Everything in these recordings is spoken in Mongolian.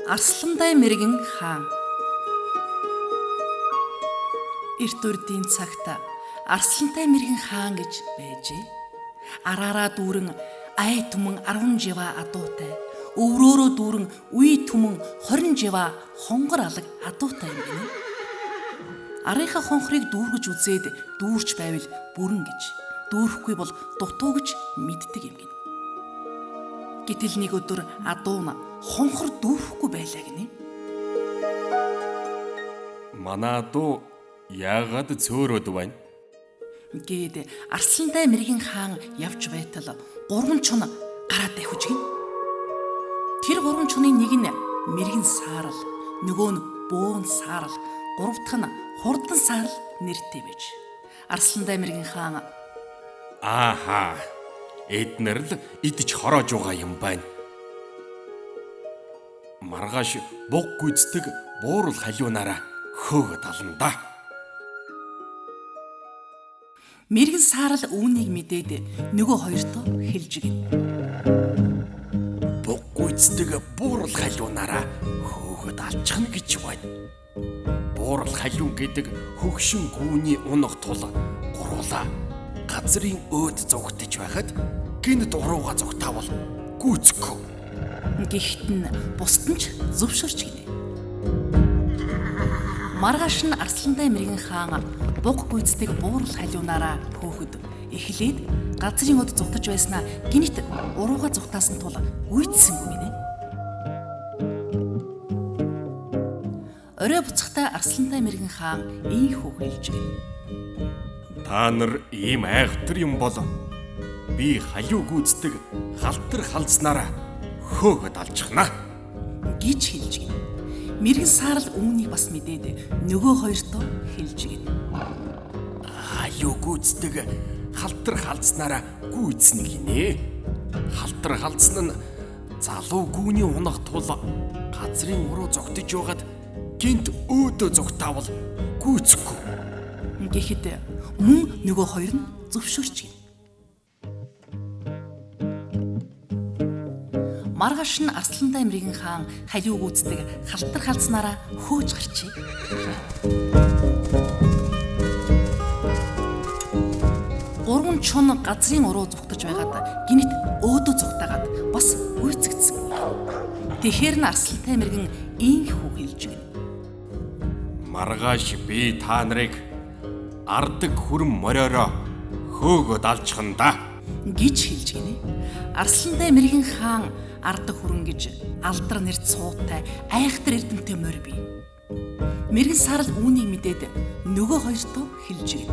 Арслантай мэргэн хаан. Эрт үеийн цагт Арслантай мэргэн хаан гэж байжээ. Араараа дүүрэн ай түмэн 10 жива адуутай, өврөөрөө дүүрэн үе түмэн 20 жива хонгор алаг адуутай юм гинэ. Арынхаа хонхрыг дүүргэж үзээд дүүрч байвал бүрэн гэж, дүүрэхгүй бол дутуу гэж мэддэг юм гинэ. Гэтэл нэг өдөр адуу нь хонхор дүүрэхгүй байлаа гинэ. Манай адуу яагаад цөөрөөд байна? Гээд Арслантай мэргэн хаан явж байтал 3 чун гараад давхиж гин. Тэр 3 чуны нэг нь мэргэн саарал, нөгөө нь бөөн саарал, гурав дахь нь хурдан саарал нэртэй байж. Арслантай мэргэн хаан Ааха. Эднэр л идэж хороож байгаа юм байна. Маргааш буг гүйцэтгэг буурал халиунаараа хөөгд ална да. мэргэн саарал үүнийг мэдээд нөгөө хоёртоо хэлж гин. Буг гүйцэтгэг буурал халиунаараа хөөгд алчихна гэж байна. Буурал халиун гэдэг хөгшин гүүний унах тул гуруула газрын өөд зогтож байхад гинт урууга зогтаавал гүйцэхгүй. Гэхдээ нь бусд нь ч зөвшөөрч гинэ. Маргааш нь Арслантай мэргэн хаан буг гүйцэтгэг буурал халиунаараа хөөхөд эхлээд газрын өд зугтаж байснаа гинт урууга зугтаасан тул гүйцсэнгүй гинэ. Орой буцахтаа Арслантай мэргэн хаан ийхүү хэлж гин. Та нар ийм айхтар юм бол би халиу гүйцэтгэг халтар халдснараа хөөгд алчихна гэж хэлж гин. Мэргэн саарал үүнийг бас мэдээд нөгөө хоёртоо хэлж гин. Халиу гүйцэтгэг халтар халдснараа гүйцнэ гинэ. Халтар халдсан нь залуу гүүний унах тул газрын уруу зогтож байгаад гинт өөдөө зогтаавал гүйцэхгүй. Гэхэд мөн нөгөө хоёр нь зөвшөөрч гин. Маргааш нь Арслантай мэргэн хаан халиу гүйцэтгэг халтар халдснараа хөөж гарчээ. Гурван чун газрын уруу зүгтэж байгаад гинт өөдөө зүгтаагаад бас гүйцэгдсэн. Тэгэхэр нь Арслантай мэргэн ийхүү хэлж гин. Маргааш би та нарыг ардаг хүрэн мориороо хөөгд алчихна да гэж хэлж гинэ. Арслантай мэргэн хаан ардаг хүрэн гэж алдар нэрт суутай айхтар эрдэмтэй морь бий. Мэргэн саарал үүнийг мэдээд нөгөө хоёртоо хэлж гин.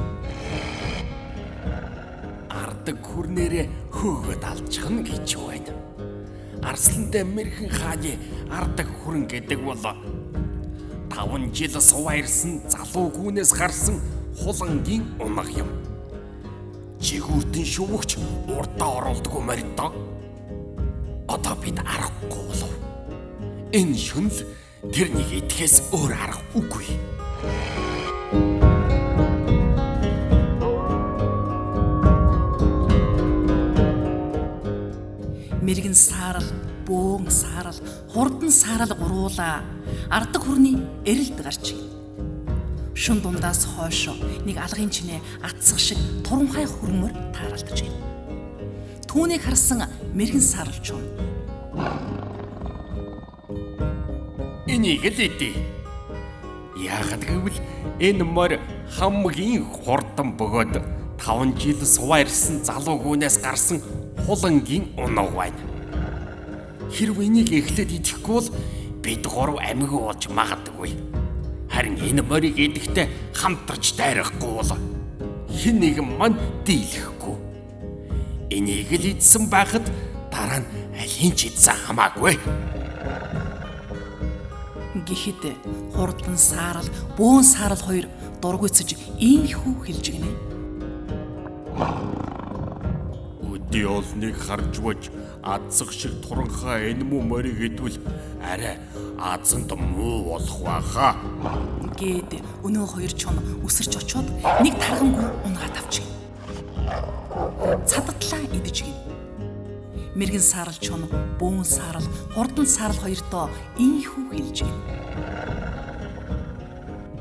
Ардаг хүрнээрээ хөөгд алчихна гэж байна. Арслантай мэргэн хааны ардаг хүрэн гэдэг бол 5 жил суваа ирсэн залуу гүнээс гарсан хулангийн унах юм. Жигүүртэн шүвгч урдаа оролдоггүй морьдоо. Одоо бид аргагүй болов. Энэ шүнл тэрнийг идэхээс өөр арга үгүй. Мэргэн саарал, бөөн саарал, хурдан саарал гуруула ардаг хүрний эрэлд гарч гин. Шүн дундаас хойшоо нэг алгын чинээ атсах шиг туранхай хөрмөр тааралдаж гин. Түүнийг харсан мэргэн саарал чун Энийг л идэ. Яагаад гэвэл энэ морь хамгийн хурдан бөгөөд 5 жил суваа ирсэн залуу гүнээс гарсан хулангийн унаг байна. Хэрв энийг эхлээд идэхгүй бол бид 3 амьгүй болж магадгүй. Харин энэ морийг идэхдээ хамтарч дайрахгүй бол хэн нэгэн мань дийлэхгүй. Энийг л идсэн байхад дараа нь аль ч идсэн хамаагүй. гэхэд хурдан саарал, бөөн саарал хоёр дургүйцэж ийхүү хэлж гинэ. Өдий олныг харж бож адсах шиг туранхай энэ муу морийг идвэл арай азанд муу болох байхаа. Гээд өнөө хоёр чон өсөрч очоод нэг тархамгүй унгаад авчих. Цадгатлаа идэж гин. Мэргэн саарал чон, бөөн саарал, хурдан саарал хоёртоо ийхүү хэлж гин.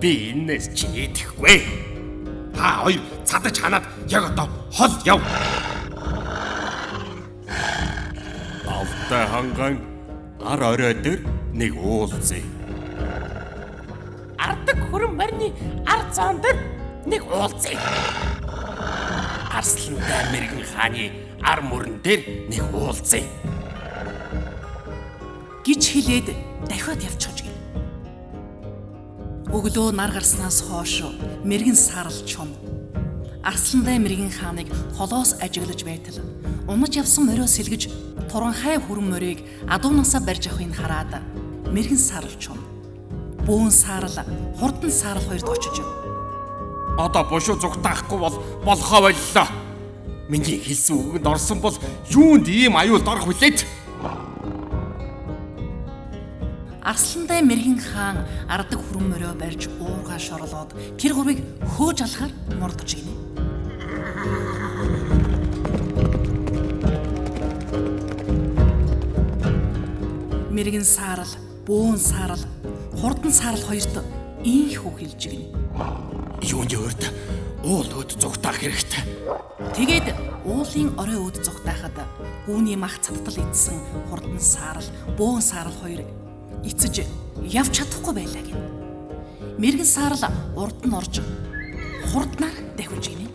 Би энэс чи идэхгүй. Та хоёр цадаж ханаад яг одоо хол яв. Алтай ханган ар орой дээр нэг уулзъя. Ардаг хөрөн барьны ар зоон дээр нэг уулзъя. Арслантай мэргэн хааны ар мөрөн дээр нэг уулзъя гэж хэлээд дахиад явчихж гин. Өглөө нар гарснаас хойш мэргэн саарал чон Арслантай мэргэн хааныг холоос ажиглаж байтал унаж явсан морио сэлгэж туранхай хүрэн морийг адуунасаа барьж авахыг хараад мэргэн саарал чон бөөн саарал хурдан саарал хоёрт очиж. Одоо бошоо зүгтаахгүй бол болохоо боллоо. Миний хэлсэн үгэнд орсон бол юунд ийм аюул дорох вүлээд? Арслантай мэргэн хаан ардаг хүрэн морио барьж уургаа шорлоод тэр гурвыг хөөж алахаар мордож гинэ. Мэргэн саарал, бөөн саарал, хурдан саарал хоёрт ийхүү хэлж гинэ. Юуны өрд уул өд зүгтаах хэрэгтэй. Тэгээд уулын орой өд зүгтаахад гүүний мах цаттал идсэн хурдан саарал, бөөн саарал хоёр эцэж явж чадахгүй байлаа гин. Мэргэн саарал урд нь орж хурднаар давхиж гинэ.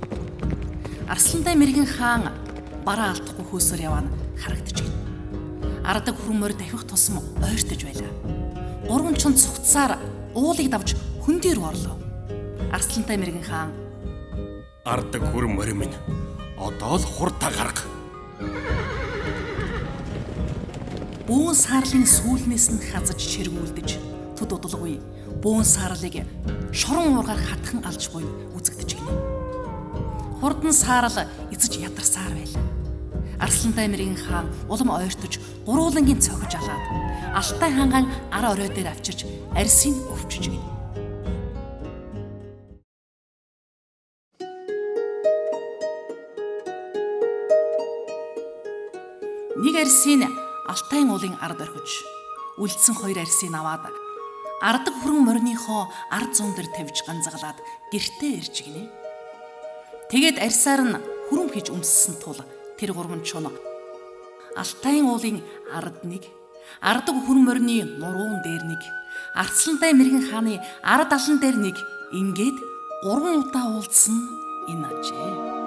Арслантай мэргэн хаан бараа алдахгүй хөөсөр яваана харагдаж гин. Ардаг хүрэн морь давхих тусам ойртож байлаа. Гурван чон цугцсаар уулыг давж хөндий рүү орлоо. Арслантай мэргэн хаан Ардаг хүрэн морь минь одоо л хурдаа гарга. Бөөн саарлын сүүлнээс нь хазаж чиргүүлдэж төд удалгүй бөөн саарлыг шорон уургаар хатхан алж буй үзэгдэж гинэ. Хурдан саарал эцэж ядарсаар байлаа. Арслантай мэргэн хаан улам ойртож гурвуулангийн цохиж алаад Алтай ханган ар орой дээр авчирч арьсыг өвчөж гинэ. Нэг арьсыг Алтайн уулын ард орхиж үлдсэн хоёр арьсыг аваад ардаг хүрэн морныхоо ард зуун дээр тавьж ганцаглаад гэртээ ирж гинэ. Тэгээд арьсаар нь хүрэн хийж өмссөн тул тэр гурван чун Алтайн уулын ард нэг, ардаг хүрэн морны нуруун дээр нэг, Арслантай мэргэн хааны ард алан дээр нэг ингээд 3 удаа уулзсан энэ ажээ.